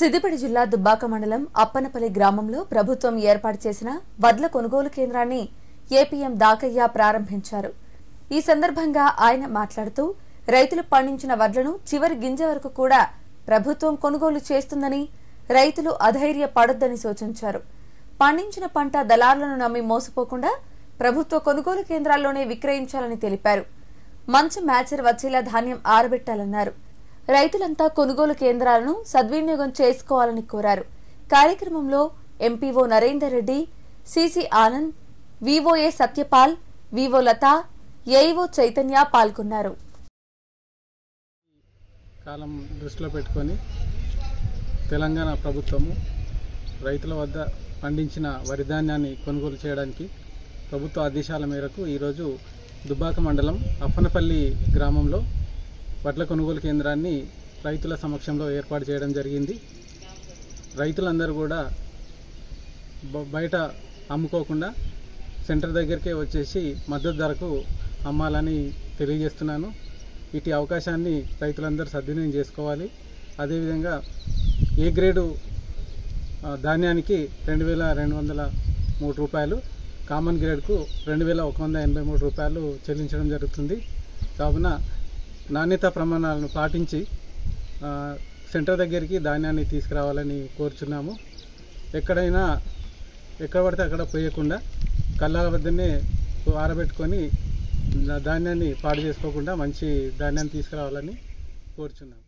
సిద్దిపేట జిల్లా దుబ్బాక మండలం అప్పనపల్లి గ్రామంలో ప్రభుత్వం ఏర్పాటు చేసిన వడ్ల కొనుగోలు కేంద్రాన్ని ఏపీఎం దాకయ్య ప్రారంభించారు. ఈ సందర్భంగా ఆయన మాట్లాడుతూ రైతులు పండించిన వడ్లను చివరి గింజ వరకు కూడా ప్రభుత్వం కొనుగోలు చేస్తుందని, రైతులు అధైర్య పడొద్దని సూచించారు. పండించిన పంట దళారులను నమ్మి మోసపోకుండా ప్రభుత్వ కొనుగోలు కేంద్రాల్లోనే విక్రయించాలని తెలిపారు. మంచి మ్యాచర్ వచ్చేలా ధాన్యం ఆరబెట్టాలన్నారు. రైతులంతా కొనుగోలు కేంద్రాలను సద్వినియోగం చేసుకోవాలని కోరారు. కార్యక్రమంలో MPO Narender Reddy, CC Anand, VOA Satyapal, VO Latha, AEO Chaitanya పాల్గొన్నారు. కాలం దృష్టిలో పెట్టుకొని తెలంగాణ ప్రభుత్వము రైతుల వద్ద పండించిన వరి ధాన్యాన్ని కొనుగోలు చేయడానికి ప్రభుత్వ ఆదేశాల మేరకు ఈరోజు దుబ్బాక మండలం అప్పనపల్లి గ్రామంలో వడ్ల కొనుగోలు కేంద్రాన్ని రైతుల సమక్షంలో ఏర్పాటు చేయడం జరిగింది. రైతులందరూ కూడా బయట అమ్ముకోకుండా సెంటర్ దగ్గరికే వచ్చేసి మద్దతు ధరకు అమ్మాలని తెలియజేస్తున్నాను. ఇటు అవకాశాన్ని రైతులందరూ సద్వినియోగం చేసుకోవాలి. అదేవిధంగా ఏ గ్రేడు ధాన్యానికి 2203 రూపాయలు, కామన్ గ్రేడ్కు 2183 రూపాయలు చెల్లించడం జరుగుతుంది. కావున నాణ్యతా ప్రమాణాలను పాటించి సెంటర్ దగ్గరికి ధాన్యాన్ని తీసుకురావాలని కోరుచున్నాము. ఎక్కడ పడితే అక్కడ పోయకుండా కళ్ళాల వద్దనే ఆరబెట్టుకొని ధాన్యాన్ని పాడు చేసుకోకుండా మంచి ధాన్యాన్ని తీసుకురావాలని కోరుచున్నాము.